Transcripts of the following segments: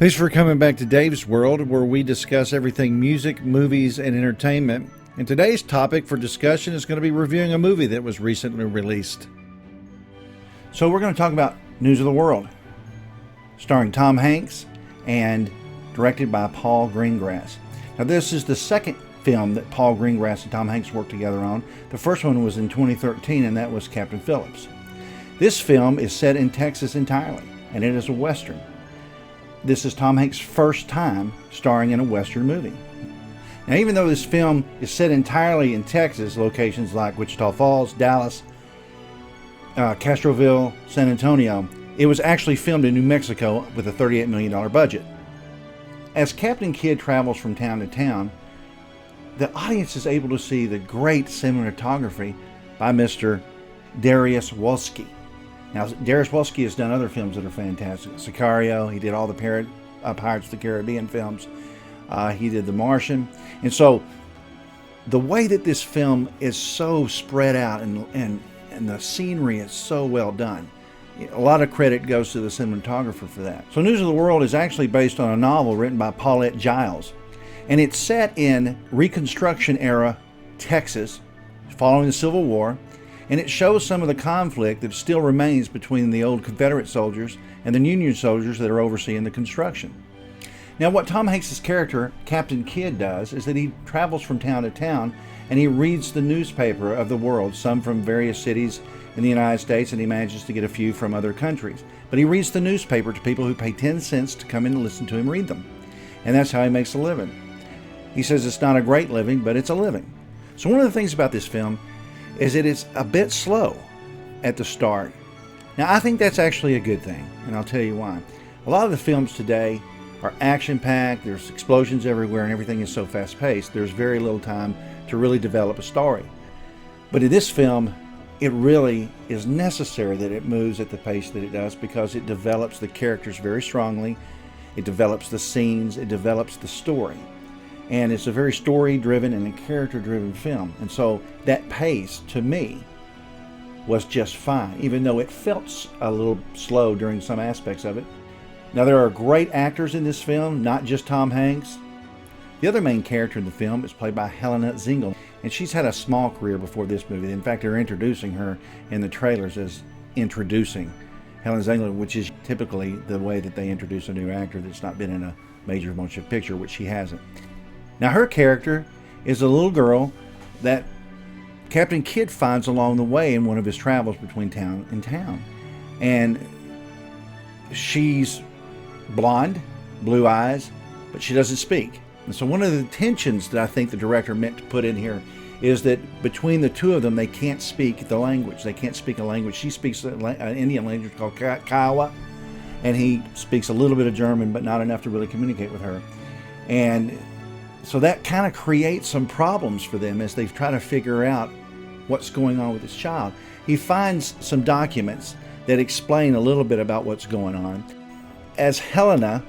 Thanks for coming back to Dave's World, where we discuss everything music, movies, and entertainment. And today's topic for discussion is going to be reviewing a movie that was recently released. So we're going to talk about News of the World, starring Tom Hanks and directed by Paul Greengrass. Now, this is the second film that Paul Greengrass and Tom Hanks worked together on. The first one was in 2013, and that was Captain Phillips. This film is set in Texas entirely, and it is a Western. This is Tom Hanks' first time starring in a Western movie. Now, even though this film is set entirely in Texas, locations like Wichita Falls, Dallas, Castroville, San Antonio, it was actually filmed in New Mexico with a $38 million budget. As Captain Kidd travels from town to town, the audience is able to see the great cinematography by Mr. Darius Wolski. Now, Darius Wolski has done other films that are fantastic. Sicario, he did all the Pirates of the Caribbean films. He did The Martian. And so, the way that this film is so spread out and the scenery is so well done, a lot of credit goes to the cinematographer for that. So, News of the World is actually based on a novel written by Paulette Giles. And it's set in Reconstruction era Texas, following the Civil War. And it shows some of the conflict that still remains between the old Confederate soldiers and the Union soldiers that are overseeing the construction. Now, what Tom Hanks' character, Captain Kidd, does is that he travels from town to town and he reads the newspaper of the world, some from various cities in the United States, and he manages to get a few from other countries. But he reads the newspaper to people who pay 10 cents to come in and listen to him read them. And that's how he makes a living. He says it's not a great living, but it's a living. So one of the things about this film is that it's a bit slow at the start. Now, I think that's actually a good thing, and I'll tell you why. A lot of the films today are action-packed, there's explosions everywhere, and everything is so fast-paced, there's very little time to really develop a story. But in this film, it really is necessary that it moves at the pace that it does, because it develops the characters very strongly, it develops the scenes, it develops the story. And it's a very story-driven and a character-driven film. And so that pace, to me, was just fine, even though it felt a little slow during some aspects of it. Now, there are great actors in this film, not just Tom Hanks. The other main character in the film is played by Helena Zengel, and she's had a small career before this movie. In fact, they're introducing her in the trailers as introducing Helena Zengel, which is typically the way that they introduce a new actor that's not been in a major motion picture, which she hasn't. Now, her character is a little girl that Captain Kidd finds along the way in one of his travels between town and town. And she's blonde, blue eyes, but she doesn't speak. And so one of the tensions that I think the director meant to put in here is that between the two of them, they can't speak the language. They can't speak a language. She speaks an Indian language called Kiowa, and he speaks a little bit of German, but not enough to really communicate with her. And so that kind of creates some problems for them as they try to figure out what's going on with this child. He finds some documents that explain a little bit about what's going on. As Helena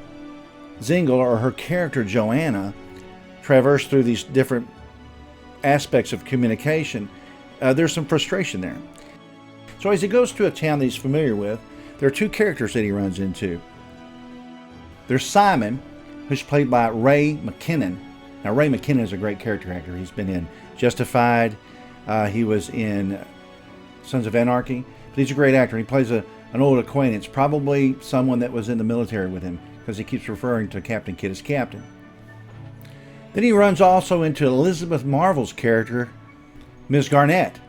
Zengel, or her character Joanna, traverse through these different aspects of communication, there's some frustration there. So as he goes to a town that he's familiar with, there are two characters that he runs into. There's Simon, who's played by Ray McKinnon. Now, Ray McKinnon is a great character actor. He's been in Justified. He was in Sons of Anarchy. But he's a great actor. He plays an old acquaintance, probably someone that was in the military with him, because he keeps referring to Captain Kidd as Captain. Then he runs also into Elizabeth Marvel's character, Miss Garnett.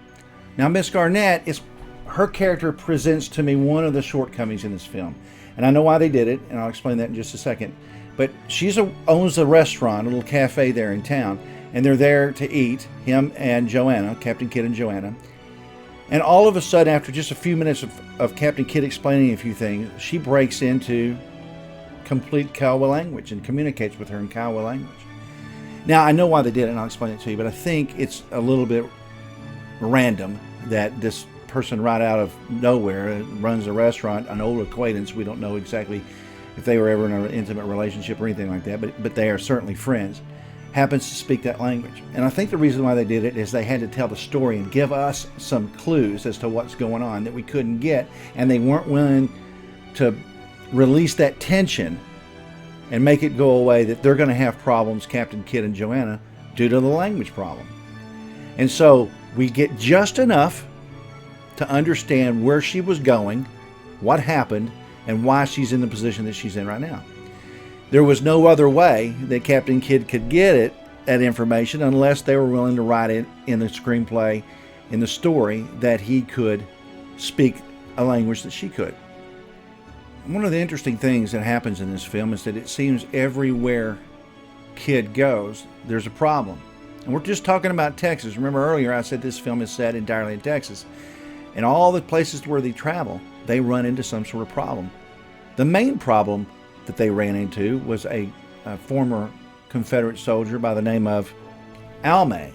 Now, Miss Garnett, her character presents to me one of the shortcomings in this film. And I know why they did it, and I'll explain that in just a second. But she owns a restaurant, a little cafe there in town, and they're there to eat, him and Joanna, Captain Kidd and Joanna. And all of a sudden, after just a few minutes of Captain Kidd explaining a few things, she breaks into complete Kiowa language and communicates with her in Kiowa language. Now, I know why they did it, and I'll explain it to you, but I think it's a little bit random that this person right out of nowhere runs a restaurant, an old acquaintance. We don't know exactly if they were ever in an intimate relationship or anything like that, but they are certainly friends, happens to speak that language. And I think the reason why they did it is they had to tell the story and give us some clues as to what's going on that we couldn't get, and they weren't willing to release that tension and make it go away that they're going to have problems, Captain Kidd and Joanna, due to the language problem. And so we get just enough to understand where she was going, what happened, and why she's in the position that she's in right now. There was no other way that Captain Kidd could get that information unless they were willing to write it in the screenplay, in the story, that he could speak a language that she could. One of the interesting things that happens in this film is that it seems everywhere Kidd goes, there's a problem. And we're just talking about Texas. Remember earlier I said this film is set entirely in Texas. And all the places where they travel, they run into some sort of problem. The main problem that they ran into was a former Confederate soldier by the name of Almay.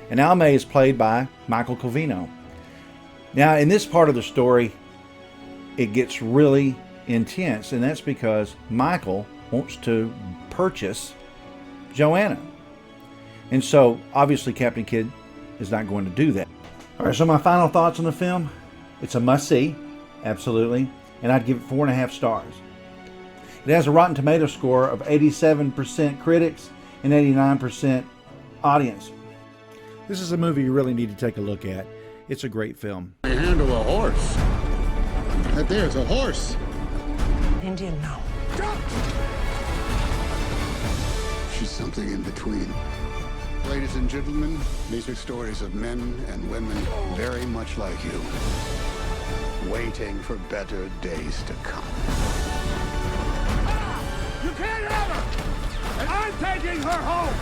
And Almay is played by Michael Covino. Now, in this part of the story, it gets really intense, and that's because Michael wants to purchase Joanna. And so, obviously, Captain Kidd is not going to do that. All right, so my final thoughts on the film. It's a must-see, absolutely, and I'd give it 4.5 stars. It has a Rotten Tomatoes score of 87% critics and 89% audience. This is a movie you really need to take a look at. It's a great film. I handle a horse. That there's a horse. Indian, no. Jump! She's something in between. Ladies and gentlemen, these are stories of men and women very much like you, waiting for better days to come. You can't have her! And I'm taking her home!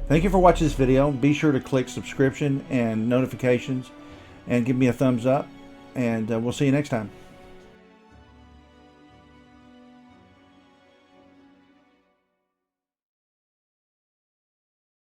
Thank you for watching this video. Be sure to click subscription and notifications and give me a thumbs up, and we'll see you next time.